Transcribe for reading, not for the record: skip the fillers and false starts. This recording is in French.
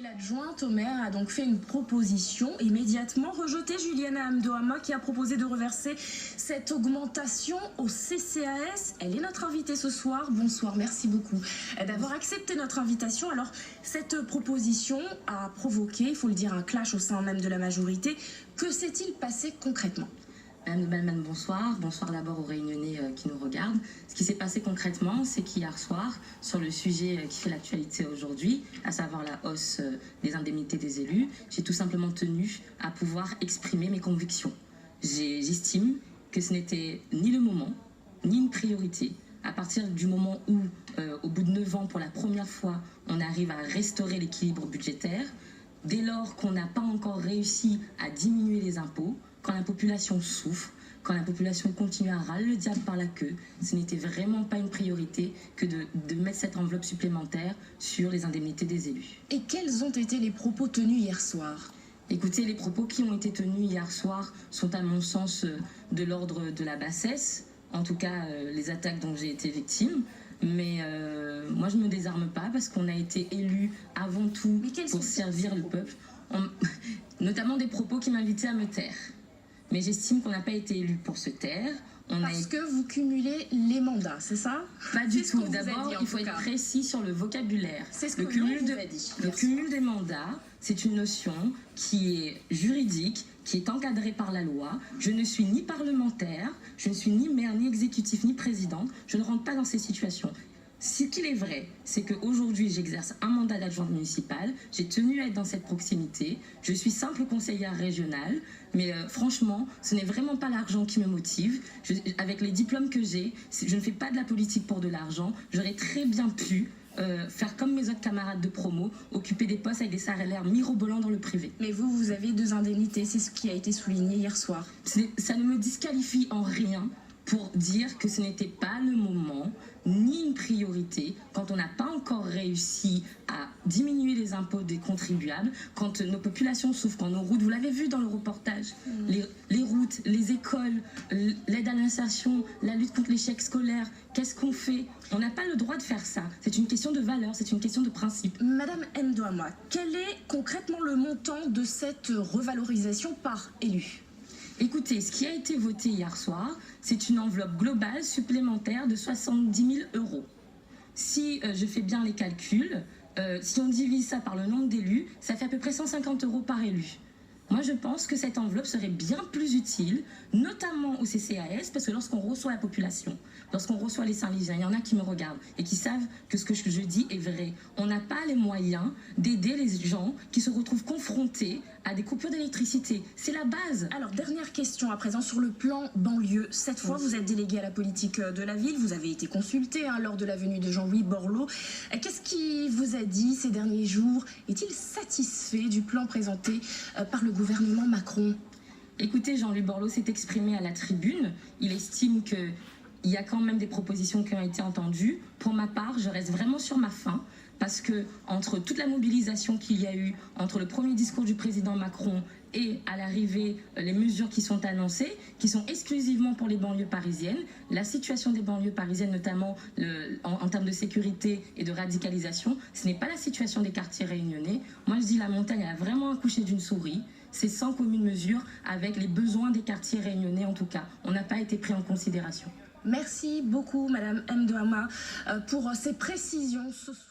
Et l'adjointe au maire a donc fait une proposition immédiatement rejetée. Juliana Amdoama qui a proposé de reverser cette augmentation au CCAS. Elle est notre invitée ce soir. Bonsoir, merci beaucoup d'avoir accepté notre invitation. Alors, cette proposition a provoqué, il faut le dire, un clash au sein même de la majorité. Que s'est-il passé concrètement ? Madame Balman, bonsoir. Bonsoir d'abord aux Réunionnais qui nous regardent. Ce qui s'est passé concrètement, c'est qu'hier soir, sur le sujet qui fait l'actualité aujourd'hui, à savoir la hausse des indemnités des élus, j'ai tout simplement tenu à pouvoir exprimer mes convictions. J'estime que ce n'était ni le moment, ni une priorité. À partir du moment où, au bout de 9 ans, pour la première fois, on arrive à restaurer l'équilibre budgétaire, dès lors qu'on n'a pas encore réussi à diminuer les impôts, quand la population souffre, quand la population continue à râler le diable par la queue, ce n'était vraiment pas une priorité que de mettre cette enveloppe supplémentaire sur les indemnités des élus. Et quels ont été les propos tenus hier soir ? Écoutez, les propos qui ont été tenus hier soir sont à mon sens de l'ordre de la bassesse, en tout cas les attaques dont j'ai été victime. Mais moi je ne me désarme pas parce qu'on a été élus avant tout pour servir le peuple. Notamment des propos qui m'invitaient à me taire. Mais j'estime qu'on n'a pas été élu pour se taire. Parce que vous cumulez les mandats, c'est ça ? Pas du tout. D'abord, il faut être précis sur le vocabulaire. C'est ce que l'on vous a dit. Le cumul des mandats, c'est une notion qui est juridique, qui est encadrée par la loi. Je ne suis ni parlementaire, je ne suis ni maire, ni exécutif, ni présidente. Je ne rentre pas dans ces situations. Ce qu'il est vrai, c'est qu'aujourd'hui, j'exerce un mandat d'adjointe municipale. J'ai tenu à être dans cette proximité. Je suis simple conseillère régionale. Mais franchement, ce n'est vraiment pas l'argent qui me motive. Avec les diplômes que j'ai, je ne fais pas de la politique pour de l'argent. J'aurais très bien pu faire comme mes autres camarades de promo, occuper des postes avec des salaires mirobolants dans le privé. Mais vous avez 2 indemnités, c'est ce qui a été souligné hier soir. Ça ne me disqualifie en rien pour dire que ce n'était pas le moment, ni une priorité, quand on n'a pas encore réussi à diminuer les impôts des contribuables, quand nos populations souffrent, quand nos routes, vous l'avez vu dans le reportage, les routes, les écoles, l'aide à l'insertion, la lutte contre l'échec scolaire, qu'est-ce qu'on fait ? On n'a pas le droit de faire ça. C'est une question de valeur, c'est une question de principe. Madame Amdoama, quel est concrètement le montant de cette revalorisation par élu ? Écoutez, ce qui a été voté hier soir, c'est une enveloppe globale supplémentaire de 70 000 €. Si je fais bien les calculs, si on divise ça par le nombre d'élus, ça fait à peu près 150 € par élu. Moi, je pense que cette enveloppe serait bien plus utile, notamment au CCAS, parce que lorsqu'on reçoit la population, lorsqu'on reçoit les Saint-Louisiens, il y en a qui me regardent et qui savent que ce que je dis est vrai. On n'a pas les moyens d'aider les gens qui se retrouvent confrontés à des coupures d'électricité. C'est la base. Alors, dernière question à présent sur le plan banlieue. Cette fois, vous êtes délégué à la politique de la ville. Vous avez été consulté lors de la venue de Jean-Louis Borloo. Qu'est-ce qu'il vous a dit ces derniers jours ? Est-il satisfait du plan présenté par le gouvernement Macron ? Écoutez, Jean-Louis Borloo s'est exprimé à la tribune. Il estime qu'il y a quand même des propositions qui ont été entendues. Pour ma part, je reste vraiment sur ma faim. Parce que entre toute la mobilisation qu'il y a eu, entre le premier discours du président Macron et à l'arrivée, les mesures qui sont annoncées, qui sont exclusivement pour les banlieues parisiennes, la situation des banlieues parisiennes, notamment en termes de sécurité et de radicalisation, ce n'est pas la situation des quartiers réunionnais. Moi, je dis la montagne a vraiment accouché d'une souris. C'est sans commune mesure avec les besoins des quartiers réunionnais, en tout cas. On n'a pas été pris en considération. Merci beaucoup, Madame Amdoama, pour ces précisions ce soir.